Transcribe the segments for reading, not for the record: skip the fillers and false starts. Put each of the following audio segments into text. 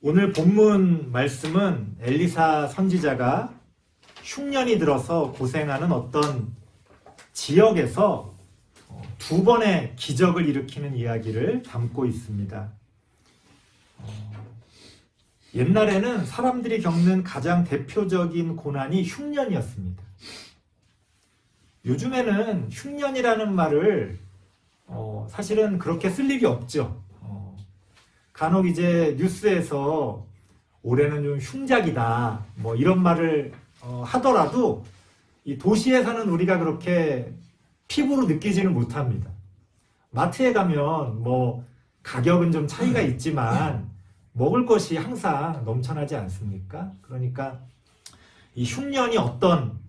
오늘 본문 말씀은 엘리사 선지자가 흉년이 들어서 고생하는 어떤 지역에서 두 번의 기적을 일으키는 이야기를 담고 있습니다. 옛날에는 사람들이 겪는 가장 대표적인 고난이 흉년이었습니다. 요즘에는 흉년이라는 말을 사실은 그렇게 쓸 일이 없죠. 간혹 이제 뉴스에서 올해는 좀 흉작이다 뭐 이런 말을 하더라도 이 도시에 사는 우리가 그렇게 피부로 느끼지는 못합니다. 마트에 가면 뭐 가격은 좀 차이가 있지만 먹을 것이 항상 넘쳐나지 않습니까? 그러니까 이 흉년이 어떤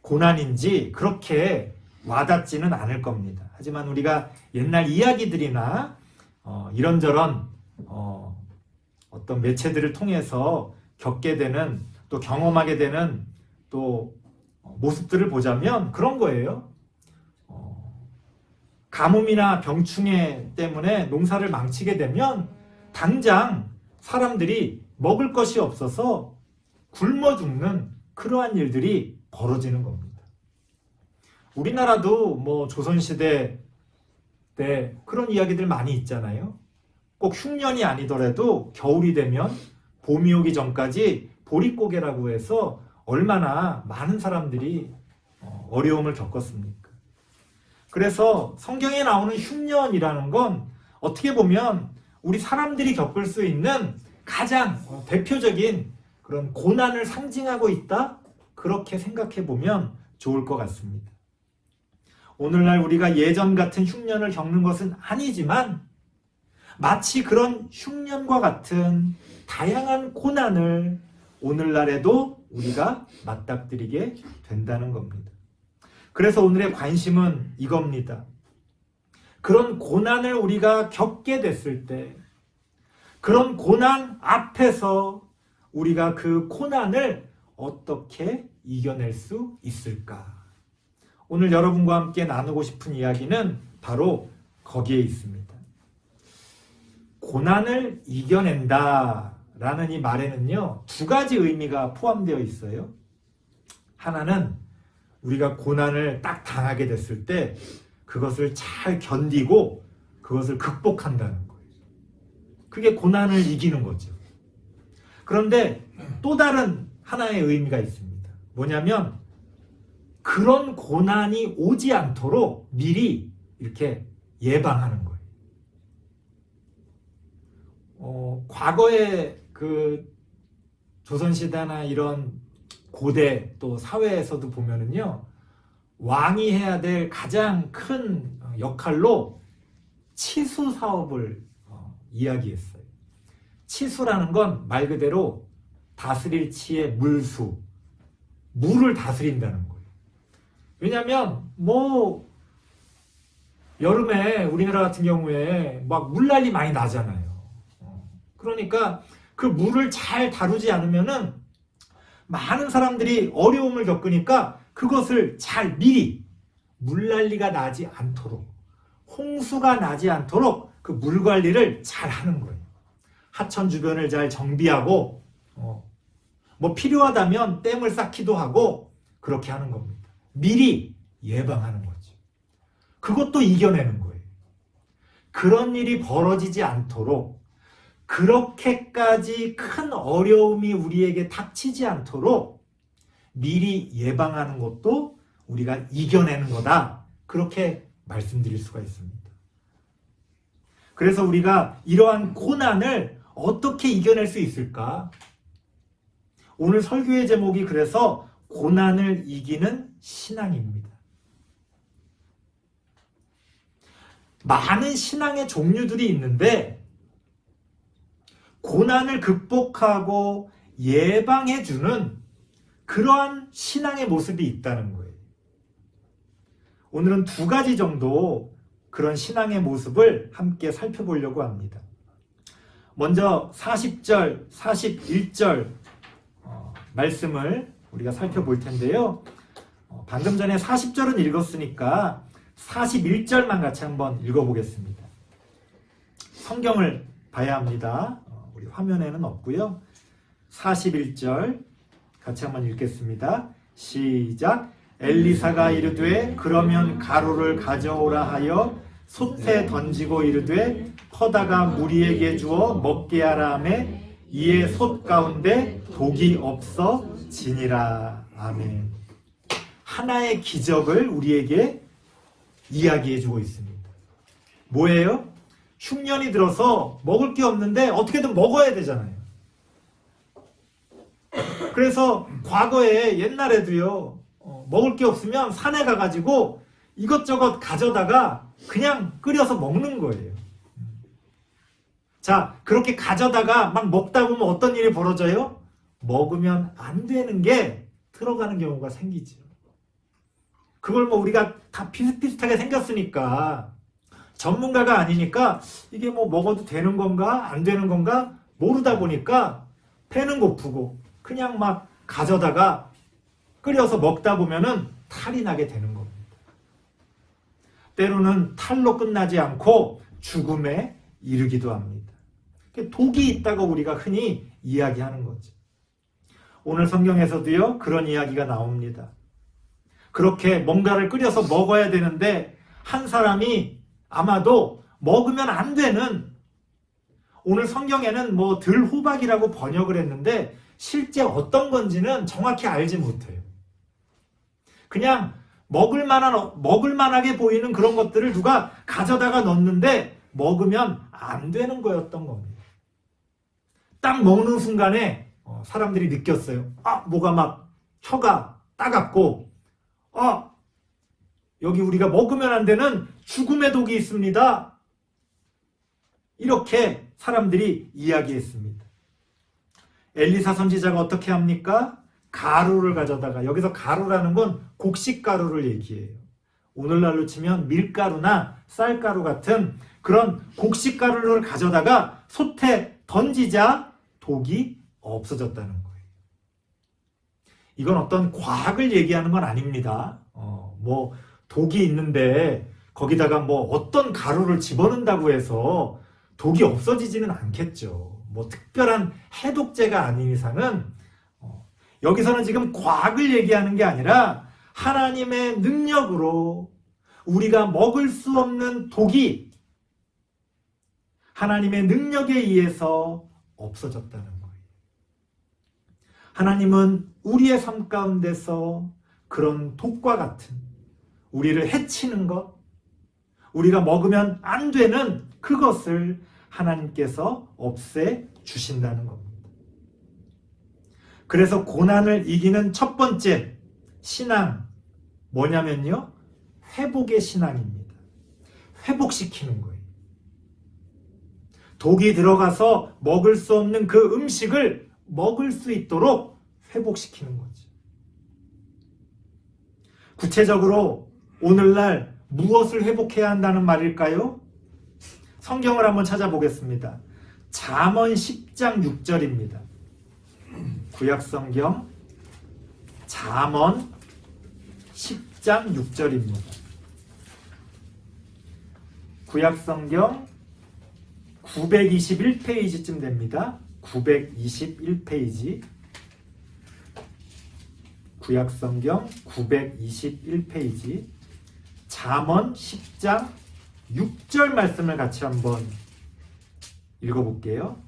고난인지 그렇게 와닿지는 않을 겁니다. 하지만 우리가 옛날 이야기들이나 이런저런 어떤 매체들을 통해서 겪게 되는 또 경험하게 되는 또 모습들을 보자면 그런 거예요. 가뭄이나 병충해 때문에 농사를 망치게 되면 당장 사람들이 먹을 것이 없어서 굶어 죽는 그러한 일들이 벌어지는 겁니다. 우리나라도 뭐 조선시대 때 그런 이야기들 많이 있잖아요. 꼭 흉년이 아니더라도 겨울이 되면 봄이 오기 전까지 보릿고개라고 해서 얼마나 많은 사람들이 어려움을 겪었습니까? 그래서 성경에 나오는 흉년이라는 건 어떻게 보면 우리 사람들이 겪을 수 있는 가장 대표적인 그런 고난을 상징하고 있다? 그렇게 생각해 보면 좋을 것 같습니다. 오늘날 우리가 예전 같은 흉년을 겪는 것은 아니지만 마치 그런 흉년과 같은 다양한 고난을 오늘날에도 우리가 맞닥뜨리게 된다는 겁니다. 그래서 오늘의 관심은 이겁니다. 그런 고난을 우리가 겪게 됐을 때 그런 고난 앞에서 우리가 그 고난을 어떻게 이겨낼 수 있을까? 오늘 여러분과 함께 나누고 싶은 이야기는 바로 거기에 있습니다. 고난을 이겨낸다 라는 이 말에는요, 두 가지 의미가 포함되어 있어요. 하나는 우리가 고난을 딱 당하게 됐을 때 그것을 잘 견디고 그것을 극복한다는 거예요. 그게 고난을 이기는 거죠. 그런데 또 다른 하나의 의미가 있습니다. 뭐냐면 그런 고난이 오지 않도록 미리 이렇게 예방하는 거예요. 과거에 그 조선시대나 이런 고대 또 사회에서도 보면은요, 왕이 해야 될 가장 큰 역할로 치수 사업을 이야기했어요. 치수라는 건 말 그대로 다스릴 치의 물수, 물을 다스린다는 거예요. 왜냐면 뭐 여름에 우리나라 같은 경우에 막 물난리 많이 나잖아요. 그러니까 그 물을 잘 다루지 않으면은 많은 사람들이 어려움을 겪으니까 그것을 잘 미리 물난리가 나지 않도록, 홍수가 나지 않도록 그 물 관리를 잘 하는 거예요. 하천 주변을 잘 정비하고 뭐 필요하다면 댐을 쌓기도 하고 그렇게 하는 겁니다. 미리 예방하는 거죠. 그것도 이겨내는 거예요. 그런 일이 벌어지지 않도록, 그렇게까지 큰 어려움이 우리에게 닥치지 않도록 미리 예방하는 것도 우리가 이겨내는 거다. 그렇게 말씀드릴 수가 있습니다. 그래서 우리가 이러한 고난을 어떻게 이겨낼 수 있을까? 오늘 설교의 제목이 그래서 고난을 이기는 신앙입니다. 많은 신앙의 종류들이 있는데 고난을 극복하고 예방해주는 그러한 신앙의 모습이 있다는 거예요. 오늘은 두 가지 정도 그런 신앙의 모습을 함께 살펴보려고 합니다. 먼저 40절, 41절 말씀을 우리가 살펴볼 텐데요. 방금 전에 40절은 읽었으니까 41절만 같이 한번 읽어보겠습니다. 성경을 봐야 합니다. 우리 화면에는 없고요. 41절 같이 한번 읽겠습니다. 시작. 엘리사가 이르되 그러면 가루를 가져오라 하여 솥에 던지고 이르되 퍼다가 무리에게 주어 먹게 하라 하매 이에 솥 가운데 독이 없어지니라. 아멘. 하나의 기적을 우리에게 이야기해주고 있습니다. 뭐예요? 흉년이 들어서 먹을 게 없는데 어떻게든 먹어야 되잖아요. 그래서 과거에 옛날에도요, 먹을 게 없으면 산에 가가지고 이것저것 가져다가 그냥 끓여서 먹는 거예요. 자, 그렇게 가져다가 막 먹다 보면 어떤 일이 벌어져요? 먹으면 안 되는 게 들어가는 경우가 생기죠. 그걸 뭐 우리가 다 비슷비슷하게 생겼으니까, 전문가가 아니니까 이게 뭐 먹어도 되는 건가 안 되는 건가 모르다 보니까 배는 고프고 그냥 막 가져다가 끓여서 먹다 보면은 탈이 나게 되는 겁니다. 때로는 탈로 끝나지 않고 죽음에 이르기도 합니다. 독이 있다고 우리가 흔히 이야기하는 거죠. 오늘 성경에서도요, 그런 이야기가 나옵니다. 그렇게 뭔가를 끓여서 먹어야 되는데 한 사람이 아마도 먹으면 안 되는, 오늘 성경에는 뭐 들호박이라고 번역을 했는데 실제 어떤 건지는 정확히 알지 못해요. 그냥 먹을만하게 보이는 그런 것들을 누가 가져다가 넣었는데 먹으면 안 되는 거였던 겁니다. 딱 먹는 순간에 사람들이 느꼈어요. 뭐가 막 혀가 따갑고, 여기 우리가 먹으면 안 되는 죽음의 독이 있습니다. 이렇게 사람들이 이야기했습니다. 엘리사 선지자가 어떻게 합니까? 가루를 가져다가, 여기서 가루라는 건 곡식가루를 얘기해요. 오늘날로 치면 밀가루나 쌀가루 같은 그런 곡식가루를 가져다가 솥에 던지자 독이 없어졌다는 거예요. 이건 어떤 과학을 얘기하는 건 아닙니다. 뭐 독이 있는데 거기다가 뭐 어떤 가루를 집어넣는다고 해서 독이 없어지지는 않겠죠. 뭐 특별한 해독제가 아닌 이상은, 여기서는 지금 과학을 얘기하는 게 아니라 하나님의 능력으로 우리가 먹을 수 없는 독이 하나님의 능력에 의해서 없어졌다는 거예요. 하나님은 우리의 삶 가운데서 그런 독과 같은, 우리를 해치는 것, 우리가 먹으면 안 되는 그것을 하나님께서 없애 주신다는 겁니다. 그래서 고난을 이기는 첫 번째 신앙 뭐냐면요, 회복의 신앙입니다. 회복시키는 거예요. 독이 들어가서 먹을 수 없는 그 음식을 먹을 수 있도록 회복시키는 거죠. 구체적으로 오늘날 무엇을 회복해야 한다는 말일까요? 성경을 한번 찾아보겠습니다. 잠언 10장 6절입니다. 구약성경 잠언 10장 6절입니다. 구약성경 921페이지쯤 됩니다. 921페이지. 구약성경 921페이지. 잠언 10장 6절 말씀을 같이 한번 읽어볼게요.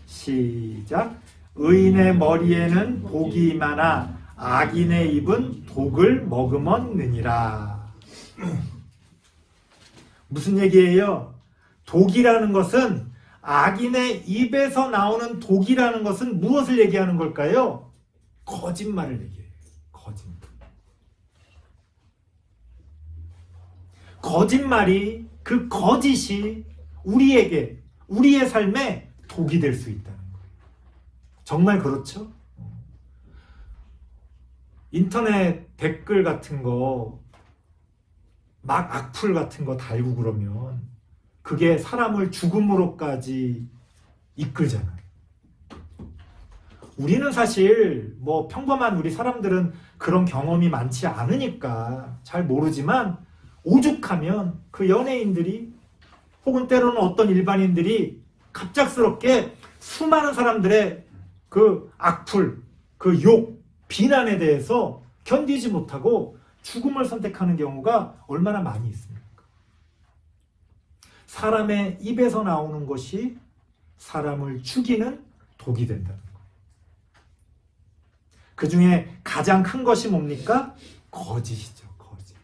시작. 의인의 머리에는 복이 많아 악인의 입은 독을 머금었느니라. 무슨 얘기예요? 독이라는 것은, 악인의 입에서 나오는 독이라는 것은 무엇을 얘기하는 걸까요? 거짓말을 얘기해요. 거짓말. 거짓말이, 그 거짓이 우리에게, 우리의 삶에 독이 될 수 있다는 거예요. 정말 그렇죠? 인터넷 댓글 같은 거, 막 악플 같은 거 달고 그러면 그게 사람을 죽음으로까지 이끌잖아요. 우리는 사실 뭐 평범한 우리 사람들은 그런 경험이 많지 않으니까 잘 모르지만, 오죽하면 그 연예인들이 혹은 때로는 어떤 일반인들이 갑작스럽게 수많은 사람들의 그 악플, 그 욕, 비난에 대해서 견디지 못하고 죽음을 선택하는 경우가 얼마나 많이 있습니까? 사람의 입에서 나오는 것이 사람을 죽이는 독이 된다는 거예요. 그 중에 가장 큰 것이 뭡니까? 거짓이죠. 거짓.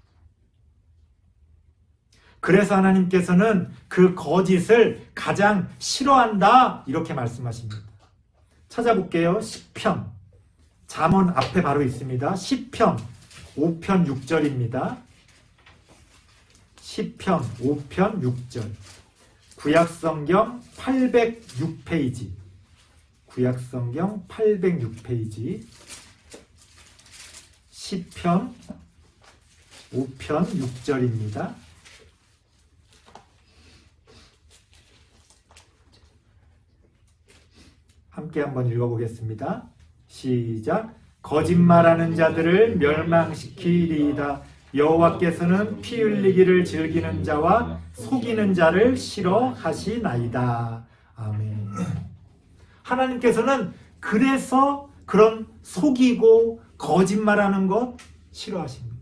그래서 하나님께서는 그 거짓을 가장 싫어한다 이렇게 말씀하십니다. 찾아볼게요. 시편. 잠언 앞에 바로 있습니다. 시편 5편 6절입니다. 시편 5편 6절. 구약성경 806페이지. 구약성경 806페이지. 시편 5편 6절입니다. 함께 한번 읽어보겠습니다. 시작. 거짓말하는 자들을 멸망시키리이다. 여호와께서는 피 흘리기를 즐기는 자와 속이는 자를 싫어하시나이다. 아멘. 하나님께서는 그래서 그런 속이고 거짓말하는 것 싫어하십니다.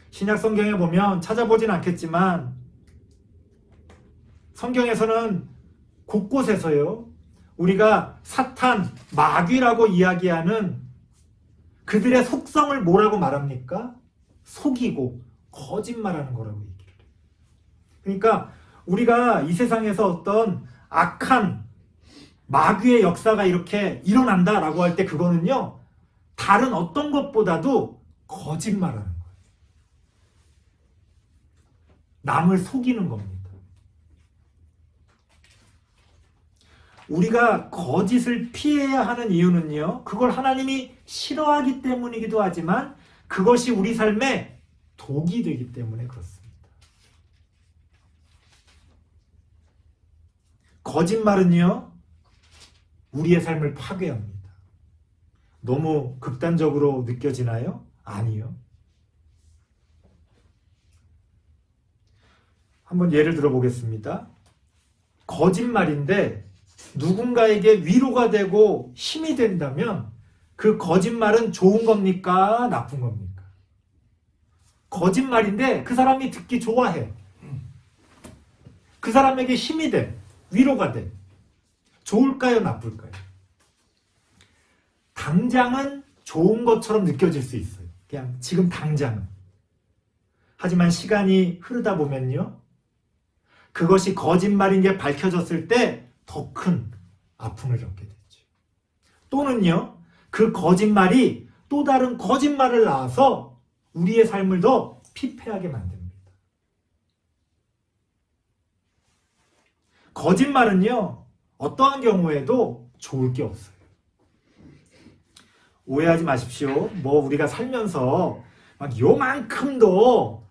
신약 성경에 보면 찾아보진 않겠지만 성경에서는 곳곳에서요, 우리가 사탄, 마귀라고 이야기하는 그들의 속성을 뭐라고 말합니까? 속이고 거짓말하는 거라고 얘기를 해요. 그러니까 우리가 이 세상에서 어떤 악한 마귀의 역사가 이렇게 일어난다라고 할 때 그거는요, 다른 어떤 것보다도 거짓말하는 거예요. 남을 속이는 겁니다. 우리가 거짓을 피해야 하는 이유는요, 그걸 하나님이 싫어하기 때문이기도 하지만 그것이 우리 삶에 독이 되기 때문에 그렇습니다. 거짓말은요, 우리의 삶을 파괴합니다. 너무 극단적으로 느껴지나요? 아니요. 한번 예를 들어보겠습니다. 거짓말인데 누군가에게 위로가 되고 힘이 된다면 그 거짓말은 좋은 겁니까? 나쁜 겁니까? 거짓말인데 그 사람이 듣기 좋아해. 그 사람에게 힘이 돼. 위로가 돼. 좋을까요? 나쁠까요? 당장은 좋은 것처럼 느껴질 수 있어요. 그냥 지금 당장은. 하지만 시간이 흐르다 보면요, 그것이 거짓말인 게 밝혀졌을 때 더 큰 아픔을 겪게 되죠. 또는요, 그 거짓말이 또 다른 거짓말을 낳아서 우리의 삶을 더 피폐하게 만듭니다. 거짓말은요, 어떠한 경우에도 좋을 게 없어요. 오해하지 마십시오. 뭐 우리가 살면서 막 요만큼도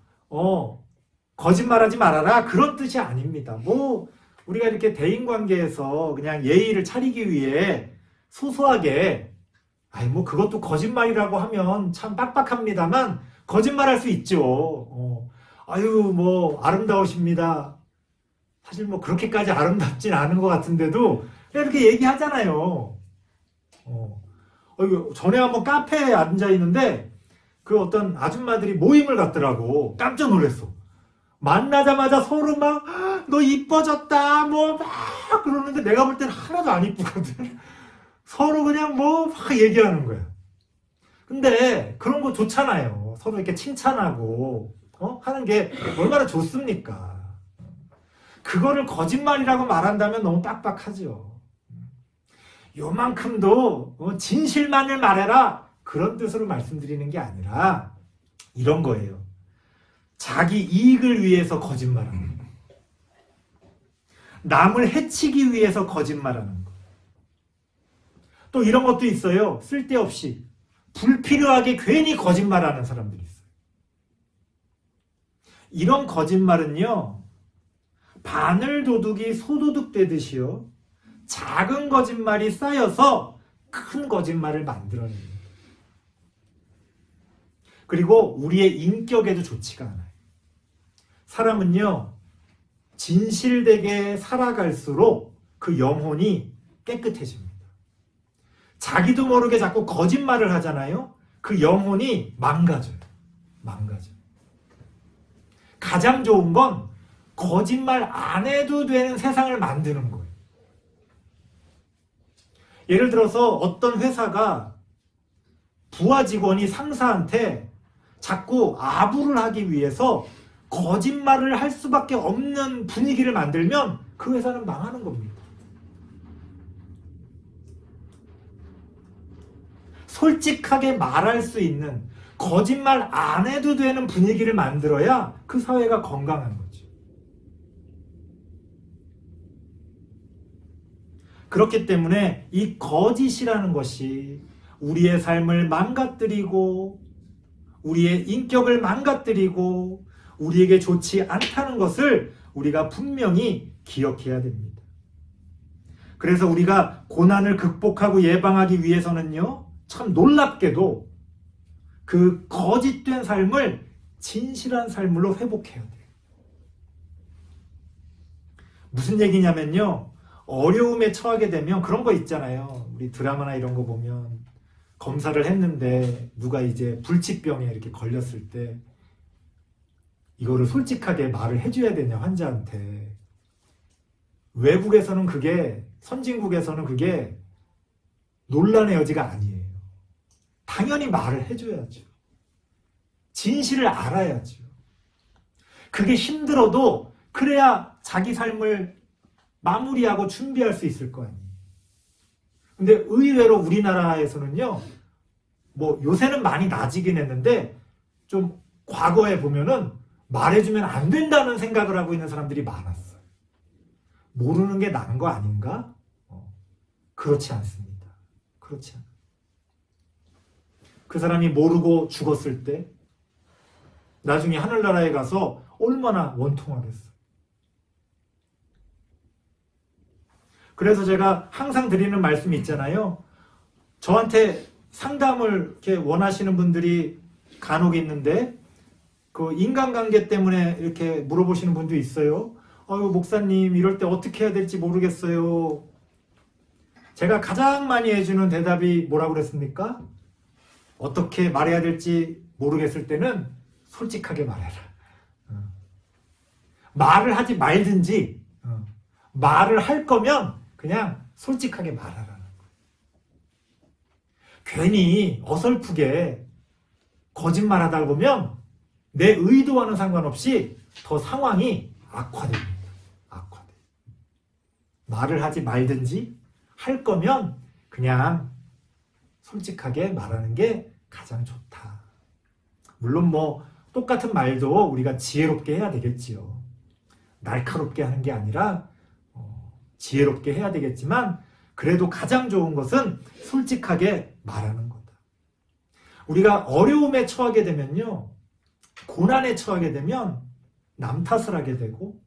거짓말하지 말아라 그런 뜻이 아닙니다. 뭐 우리가 이렇게 대인관계에서 그냥 예의를 차리기 위해 소소하게 뭐 그것도 거짓말이라고 하면 참 빡빡합니다만 거짓말할 수 있죠. 뭐 아름다우십니다. 사실 뭐 그렇게까지 아름답진 않은 것 같은데도 그냥 이렇게 얘기하잖아요. 전에 한번 카페에 앉아 있는데 그 어떤 아줌마들이 모임을 갖더라고. 깜짝 놀랐어. 만나자마자 서로 막 너 이뻐졌다 뭐 막 그러는데 내가 볼 때는 하나도 안 이쁘거든. 서로 그냥 뭐 막 얘기하는 거야. 근데 그런 거 좋잖아요. 서로 이렇게 칭찬하고 하는 게 얼마나 좋습니까? 그거를 거짓말이라고 말한다면 너무 빡빡하죠. 요만큼도 진실만을 말해라 그런 뜻으로 말씀드리는 게 아니라 이런 거예요. 자기 이익을 위해서 거짓말하는 거. 남을 해치기 위해서 거짓말하는 거. 또 이런 것도 있어요. 쓸데없이 불필요하게 괜히 거짓말하는 사람들이 있어요. 이런 거짓말은요, 바늘 도둑이 소도둑 되듯이요, 작은 거짓말이 쌓여서 큰 거짓말을 만들어냅니다. 그리고 우리의 인격에도 좋지가 않아요. 사람은요, 진실되게 살아갈수록 그 영혼이 깨끗해집니다. 자기도 모르게 자꾸 거짓말을 하잖아요. 그 영혼이 망가져요. 가장 좋은 건 거짓말 안 해도 되는 세상을 만드는 거예요. 예를 들어서 어떤 회사가 부하 직원이 상사한테 자꾸 아부를 하기 위해서 거짓말을 할 수밖에 없는 분위기를 만들면 그 회사는 망하는 겁니다. 솔직하게 말할 수 있는, 거짓말 안 해도 되는 분위기를 만들어야 그 사회가 건강한 거죠. 그렇기 때문에 이 거짓이라는 것이 우리의 삶을 망가뜨리고 우리의 인격을 망가뜨리고 우리에게 좋지 않다는 것을 우리가 분명히 기억해야 됩니다. 그래서 우리가 고난을 극복하고 예방하기 위해서는요, 참 놀랍게도 그 거짓된 삶을 진실한 삶으로 회복해야 돼요. 무슨 얘기냐면요, 어려움에 처하게 되면 그런 거 있잖아요. 우리 드라마나 이런 거 보면 검사를 했는데 누가 이제 불치병에 이렇게 걸렸을 때 이거를 솔직하게 말을 해줘야 되냐, 환자한테. 외국에서는 그게, 선진국에서는 그게 논란의 여지가 아니에요. 당연히 말을 해줘야죠. 진실을 알아야죠. 그게 힘들어도 그래야 자기 삶을 마무리하고 준비할 수 있을 거 아니에요. 근데 의외로 우리나라에서는요, 뭐 요새는 많이 나아지긴 했는데 좀 과거에 보면은 말해주면 안 된다는 생각을 하고 있는 사람들이 많았어요. 모르는 게 나은 거 아닌가? 그렇지 않습니다. 그렇지 않아요. 그 사람이 모르고 죽었을 때 나중에 하늘나라에 가서 얼마나 원통하겠어요. 그래서 제가 항상 드리는 말씀이 있잖아요. 저한테 상담을 이렇게 원하시는 분들이 간혹 있는데 그 인간관계 때문에 이렇게 물어보시는 분도 있어요. 목사님 이럴 때 어떻게 해야 될지 모르겠어요. 제가 가장 많이 해주는 대답이 뭐라고 그랬습니까? 어떻게 말해야 될지 모르겠을 때는 솔직하게 말해라. 말을 하지 말든지 말을 할 거면 그냥 솔직하게 말하라는 거예요. 괜히 어설프게 거짓말하다 보면 내 의도와는 상관없이 더 상황이 악화됩니다. 악화돼. 말을 하지 말든지 할 거면 그냥 솔직하게 말하는 게 가장 좋다. 물론 뭐 똑같은 말도 우리가 지혜롭게 해야 되겠지요. 날카롭게 하는 게 아니라 지혜롭게 해야 되겠지만 그래도 가장 좋은 것은 솔직하게 말하는 거다. 우리가 어려움에 처하게 되면요, 고난에 처하게 되면 남 탓을 하게 되고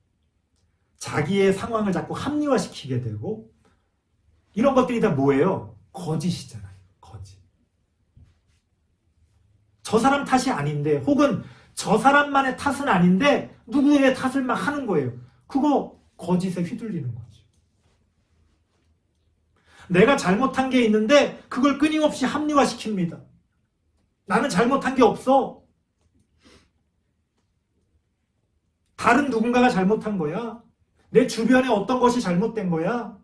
자기의 상황을 자꾸 합리화시키게 되고 이런 것들이 다 뭐예요? 거짓이잖아요. 거짓. 저 사람 탓이 아닌데 혹은 저 사람만의 탓은 아닌데 누구의 탓을 막 하는 거예요. 그거 거짓에 휘둘리는 거죠. 내가 잘못한 게 있는데 그걸 끊임없이 합리화시킵니다. 나는 잘못한 게 없어. 다른 누군가가 잘못한 거야. 내 주변에 어떤 것이 잘못된 거야.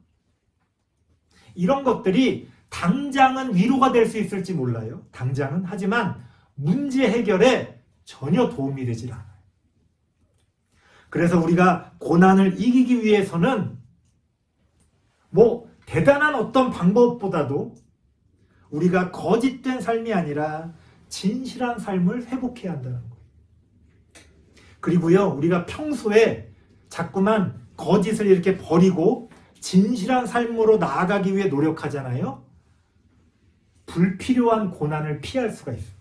이런 것들이 당장은 위로가 될 수 있을지 몰라요. 당장은. 하지만 문제 해결에 전혀 도움이 되질 않아요. 그래서 우리가 고난을 이기기 위해서는 뭐 대단한 어떤 방법보다도 우리가 거짓된 삶이 아니라 진실한 삶을 회복해야 한다는 거예요. 그리고요, 우리가 평소에 자꾸만 거짓을 이렇게 버리고 진실한 삶으로 나아가기 위해 노력하잖아요. 불필요한 고난을 피할 수가 있습니다.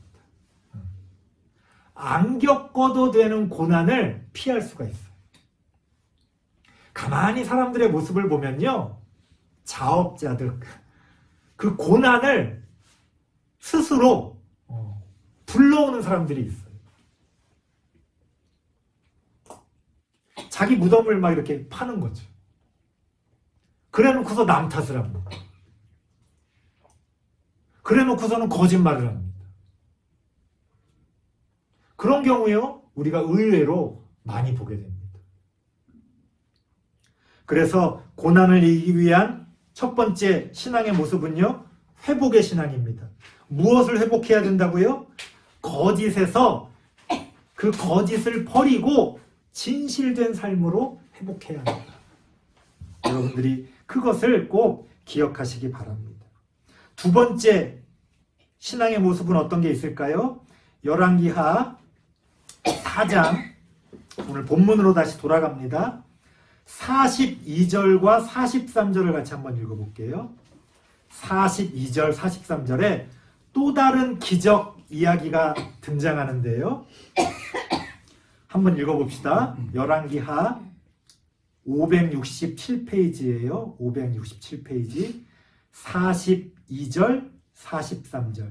안 겪어도 되는 고난을 피할 수가 있어요. 가만히 사람들의 모습을 보면요, 자업자득, 그 고난을 스스로 불러오는 사람들이 있어요. 자기 무덤을 막 이렇게 파는 거죠. 그래 놓고서 남 탓을 합니다. 그래 놓고서는 거짓말을 합니다. 그런 경우에요, 우리가 의외로 많이 보게 됩니다. 그래서 고난을 이기기 위한 첫 번째 신앙의 모습은요, 회복의 신앙입니다. 무엇을 회복해야 된다고요? 거짓에서 그 거짓을 버리고 진실된 삶으로 회복해야 합니다. 여러분들이 그것을 꼭 기억하시기 바랍니다. 두 번째 신앙의 모습은 어떤 게 있을까요? 열왕기하 4장, 오늘 본문으로 다시 돌아갑니다. 42절과 43절을 같이 한번 읽어볼게요. 42절, 43절에 또 다른 기적 이야기가 등장하는데요. 한번 읽어봅시다. 열왕기하 567페이지예요. 567페이지 42절, 43절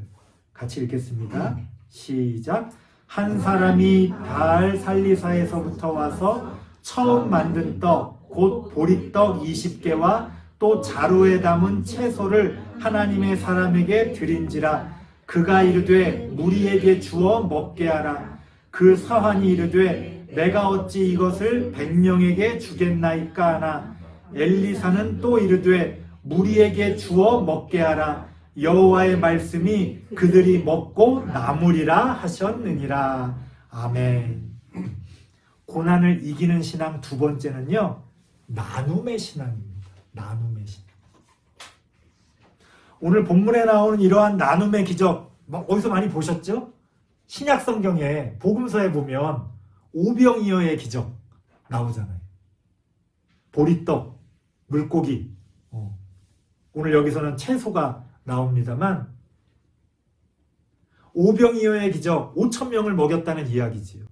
같이 읽겠습니다. 시작. 한 사람이 바알 살리사에서부터 와서 처음 만든 떡, 곧 보리떡 20개와 또 자루에 담은 채소를 하나님의 사람에게 드린지라. 그가 이르되 무리에게 주어 먹게 하라. 그 사환이 이르되 내가 어찌 이것을 100명에게 주겠나이까 하나. 엘리사는 또 이르되 무리에게 주어 먹게 하라. 여호와의 말씀이 그들이 먹고 남으리라 하셨느니라. 아멘. 고난을 이기는 신앙 두 번째는요, 나눔의 신앙입니다. 나눔의 신앙. 오늘 본문에 나오는 이러한 나눔의 기적, 어디서 많이 보셨죠? 신약 성경에 복음서에 보면 오병이어의 기적 나오잖아요. 보리떡, 물고기. 오늘 여기서는 채소가 나옵니다만 오병이어의 기적, 5,000명을 먹였다는 이야기지요.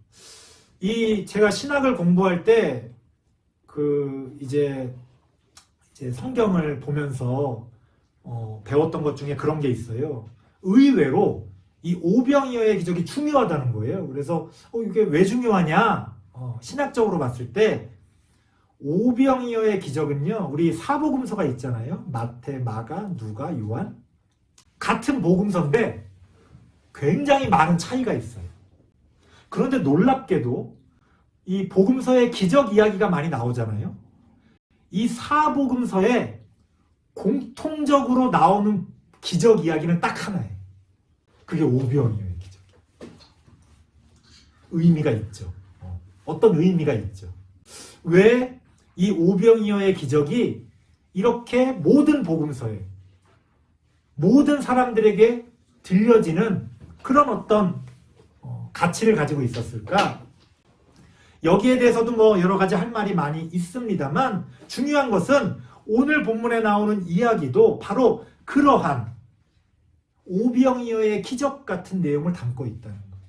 제가 신학을 공부할 때 이제 성경을 보면서 배웠던 것 중에 그런 게 있어요. 의외로 이 오병이어의 기적이 중요하다는 거예요. 그래서 이게 왜 중요하냐? 신학적으로 봤을 때 오병이어의 기적은요, 우리 사복음서가 있잖아요. 마태, 마가, 누가, 요한. 같은 복음서인데 굉장히 많은 차이가 있어요. 그런데 놀랍게도 이 복음서에 기적 이야기가 많이 나오잖아요. 이 사복음서에 공통적으로 나오는 기적 이야기는 딱 하나예요. 그게 오병이어의 기적. 의미가 있죠. 어떤 의미가 있죠. 왜 이 오병이어의 기적이 이렇게 모든 복음서에, 모든 사람들에게 들려지는 그런 어떤 가치를 가지고 있었을까? 여기에 대해서도 여러 가지 할 말이 많이 있습니다만 중요한 것은 오늘 본문에 나오는 이야기도 바로 그러한 오병이어의 기적 같은 내용을 담고 있다는 거예요.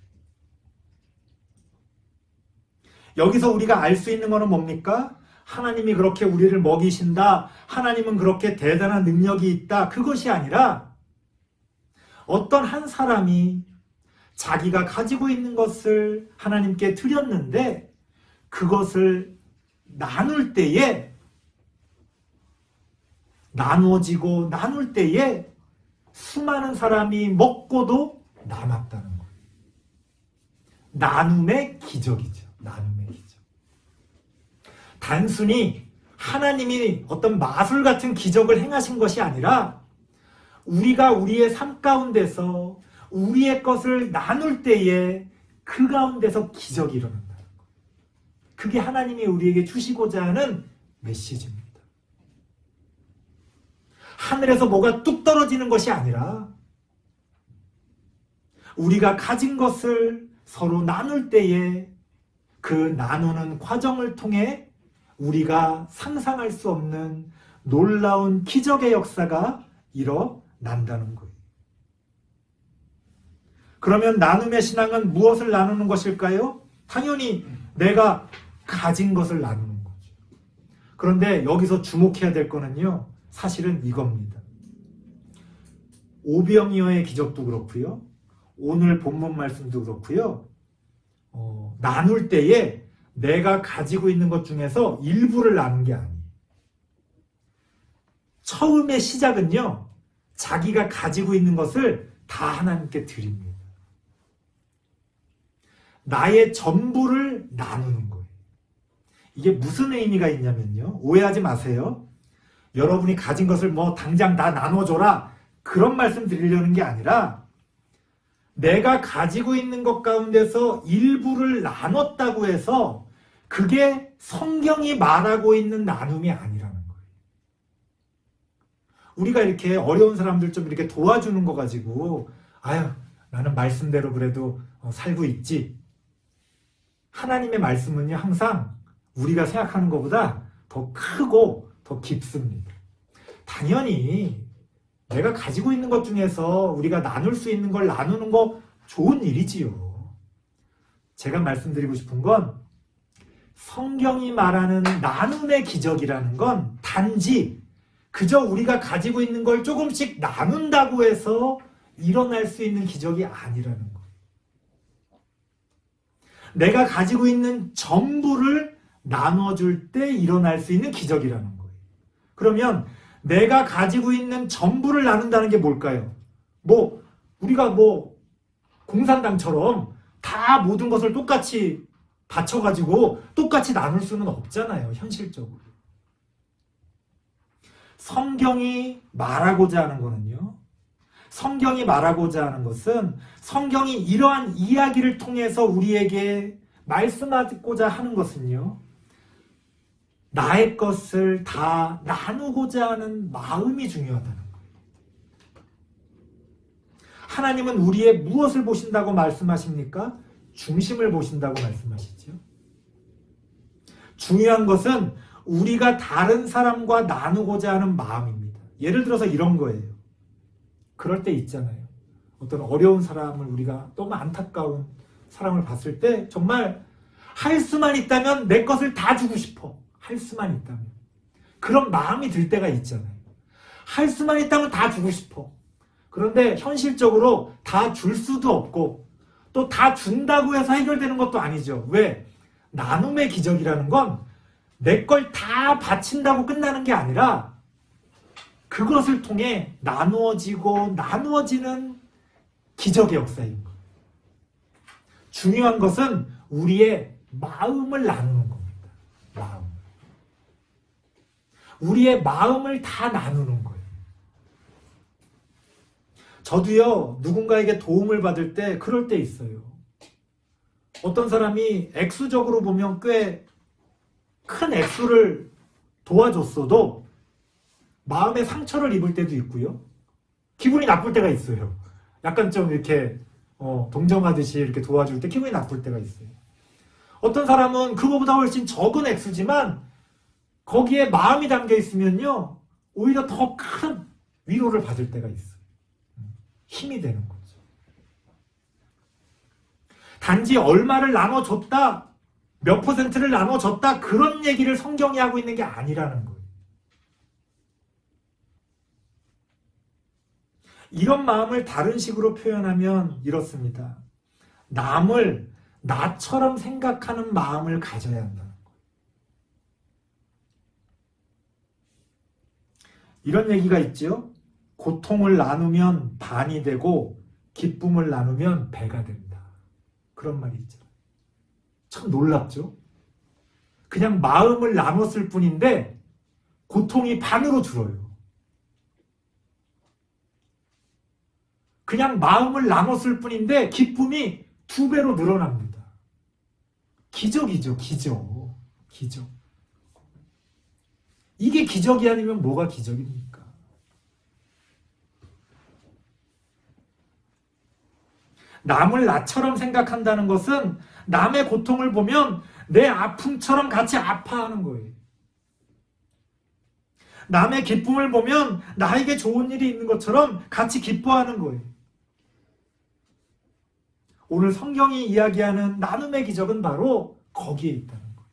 여기서 우리가 알 수 있는 것은 뭡니까? 하나님이 그렇게 우리를 먹이신다. 하나님은 그렇게 대단한 능력이 있다. 그것이 아니라 어떤 한 사람이 자기가 가지고 있는 것을 하나님께 드렸는데 그것을 나눌 때에, 나누어지고 나눌 때에 수많은 사람이 먹고도 남았다는 거예요. 나눔의 기적이죠. 나눔의 기적. 단순히 하나님이 어떤 마술 같은 기적을 행하신 것이 아니라 우리가 우리의 삶 가운데서 우리의 것을 나눌 때에 그 가운데서 기적이 일어난다는 거예요. 그게 하나님이 우리에게 주시고자 하는 메시지입니다. 하늘에서 뭐가 뚝 떨어지는 것이 아니라 우리가 가진 것을 서로 나눌 때에 그 나누는 과정을 통해 우리가 상상할 수 없는 놀라운 기적의 역사가 일어난다는 거예요. 그러면 나눔의 신앙은 무엇을 나누는 것일까요? 당연히 내가 가진 것을 나누는 거죠. 그런데 여기서 주목해야 될 거는요, 사실은 이겁니다. 오병이어의 기적도 그렇고요, 오늘 본문 말씀도 그렇고요, 나눌 때에 내가 가지고 있는 것 중에서 일부를 나눈 게 아니에요. 처음의 시작은요, 자기가 가지고 있는 것을 다 하나님께 드립니다. 나의 전부를 나누는 거예요. 이게 무슨 의미가 있냐면요, 오해하지 마세요. 여러분이 가진 것을 뭐 당장 다 나눠줘라, 그런 말씀 드리려는 게 아니라 내가 가지고 있는 것 가운데서 일부를 나눴다고 해서 그게 성경이 말하고 있는 나눔이 아니라는 거예요. 우리가 이렇게 어려운 사람들 좀 이렇게 도와주는 거 가지고 아유, 나는 말씀대로 그래도 살고 있지. 하나님의 말씀은요, 항상 우리가 생각하는 것보다 더 크고 더 깊습니다. 당연히 내가 가지고 있는 것 중에서 우리가 나눌 수 있는 걸 나누는 거 좋은 일이지요. 제가 말씀드리고 싶은 건 성경이 말하는 나눔의 기적이라는 건 단지 그저 우리가 가지고 있는 걸 조금씩 나눈다고 해서 일어날 수 있는 기적이 아니라는 거예요. 내가 가지고 있는 전부를 나눠줄 때 일어날 수 있는 기적이라는 거예요. 그러면 내가 가지고 있는 전부를 나눈다는 게 뭘까요? 우리가 공산당처럼 다 모든 것을 똑같이 바쳐가지고 똑같이 나눌 수는 없잖아요, 현실적으로. 성경이 말하고자 하는 거는요, 성경이 말하고자 하는 것은 성경이 이러한 이야기를 통해서 우리에게 말씀하고자 하는 것은요, 나의 것을 다 나누고자 하는 마음이 중요하다는 거예요. 하나님은 우리의 무엇을 보신다고 말씀하십니까? 중심을 보신다고 말씀하시죠. 중요한 것은 우리가 다른 사람과 나누고자 하는 마음입니다. 예를 들어서 이런 거예요. 그럴 때 있잖아요. 어떤 어려운 사람을, 우리가 너무 안타까운 사람을 봤을 때 정말 할 수만 있다면 내 것을 다 주고 싶어. 할 수만 있다면. 그런 마음이 들 때가 있잖아요. 할 수만 있다면 다 주고 싶어. 그런데 현실적으로 다 줄 수도 없고 또 다 준다고 해서 해결되는 것도 아니죠. 왜? 나눔의 기적이라는 건 내 걸 다 바친다고 끝나는 게 아니라 그것을 통해 나누어지고 나누어지는 기적의 역사인 거예요. 중요한 것은 우리의 마음을 나누는 겁니다. 마음. 우리의 마음을 다 나누는 거예요. 저도요, 누군가에게 도움을 받을 때 그럴 때 있어요. 어떤 사람이 액수적으로 보면 꽤 큰 액수를 도와줬어도 마음에 상처를 입을 때도 있고요. 기분이 나쁠 때가 있어요. 약간 좀 이렇게 동정하듯이 이렇게 도와줄 때 기분이 나쁠 때가 있어요. 어떤 사람은 그거보다 훨씬 적은 액수지만 거기에 마음이 담겨 있으면요, 오히려 더 큰 위로를 받을 때가 있어요. 힘이 되는 거죠. 단지 얼마를 나눠줬다, 몇 퍼센트를 나눠줬다, 그런 얘기를 성경이 하고 있는 게 아니라는 거예요. 이런 마음을 다른 식으로 표현하면 이렇습니다. 남을 나처럼 생각하는 마음을 가져야 한다는 거예요. 이런 얘기가 있죠. 고통을 나누면 반이 되고 기쁨을 나누면 배가 된다. 그런 말이 있죠. 참 놀랍죠? 그냥 마음을 나눴을 뿐인데 고통이 반으로 줄어요. 그냥 마음을 나눴을 뿐인데 기쁨이 2배로 늘어납니다. 기적이죠, 기적. 기적. 이게 기적이 아니면 뭐가 기적입니까? 남을 나처럼 생각한다는 것은 남의 고통을 보면 내 아픔처럼 같이 아파하는 거예요. 남의 기쁨을 보면 나에게 좋은 일이 있는 것처럼 같이 기뻐하는 거예요. 오늘 성경이 이야기하는 나눔의 기적은 바로 거기에 있다는 거예요.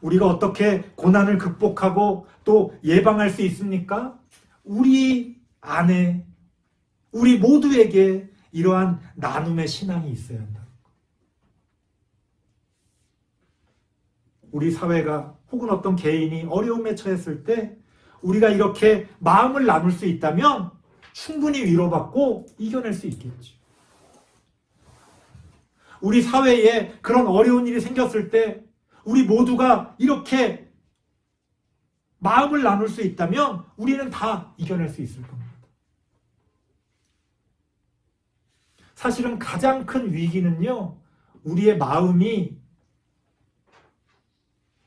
우리가 어떻게 고난을 극복하고 또 예방할 수 있습니까? 우리 안에, 우리 모두에게 이러한 나눔의 신앙이 있어야 한다. 우리 사회가 혹은 어떤 개인이 어려움에 처했을 때 우리가 이렇게 마음을 나눌 수 있다면 충분히 위로받고 이겨낼 수 있겠죠. 우리 사회에 그런 어려운 일이 생겼을 때 우리 모두가 이렇게 마음을 나눌 수 있다면 우리는 다 이겨낼 수 있을 겁니다. 사실은 가장 큰 위기는요, 우리의 마음이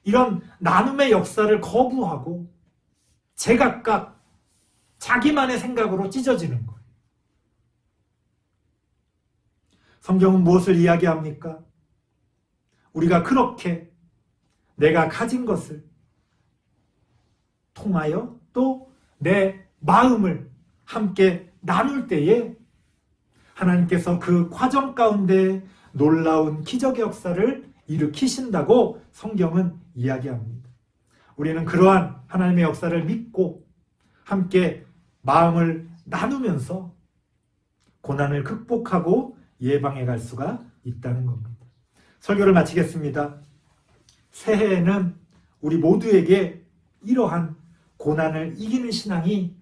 이런 나눔의 역사를 거부하고 제각각 자기만의 생각으로 찢어지는 거예요. 성경은 무엇을 이야기합니까? 우리가 그렇게 내가 가진 것을 통하여 또 내 마음을 함께 나눌 때에 하나님께서 그 과정 가운데 놀라운 기적의 역사를 일으키신다고 성경은 이야기합니다. 우리는 그러한 하나님의 역사를 믿고 함께 마음을 나누면서 고난을 극복하고 예방해 갈 수가 있다는 겁니다. 설교를 마치겠습니다. 새해에는 우리 모두에게 이러한 고난을 이기는 신앙이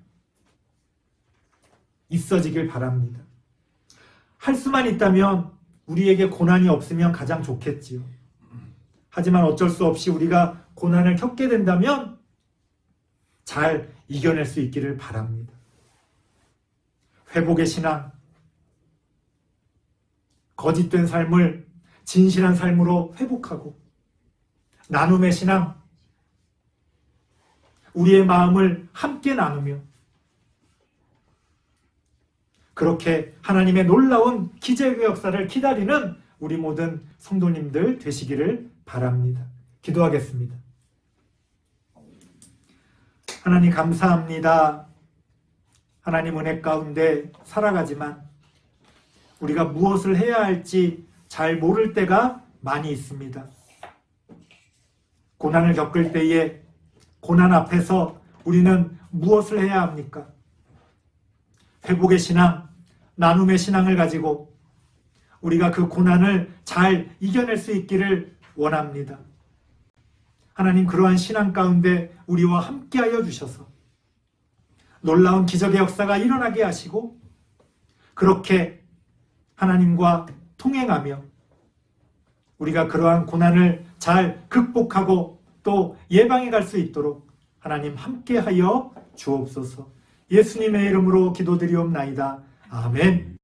있어지길 바랍니다. 할 수만 있다면 우리에게 고난이 없으면 가장 좋겠지요. 하지만 어쩔 수 없이 우리가 고난을 겪게 된다면 잘 이겨낼 수 있기를 바랍니다. 회복의 신앙, 거짓된 삶을 진실한 삶으로 회복하고 나눔의 신앙, 우리의 마음을 함께 나누며 그렇게 하나님의 놀라운 기적의 역사를 기다리는 우리 모든 성도님들 되시기를 바랍니다. 기도하겠습니다. 하나님 감사합니다. 하나님 은혜 가운데 살아가지만 우리가 무엇을 해야 할지 잘 모를 때가 많이 있습니다. 고난을 겪을 때에 고난 앞에서 우리는 무엇을 해야 합니까? 회복의 신앙, 나눔의 신앙을 가지고 우리가 그 고난을 잘 이겨낼 수 있기를 원합니다. 하나님 그러한 신앙 가운데 우리와 함께하여 주셔서 놀라운 기적의 역사가 일어나게 하시고 그렇게 하나님과 통행하며 우리가 그러한 고난을 잘 극복하고 또 예방해 갈 수 있도록 하나님 함께하여 주옵소서. 예수님의 이름으로 기도드리옵나이다. 아멘.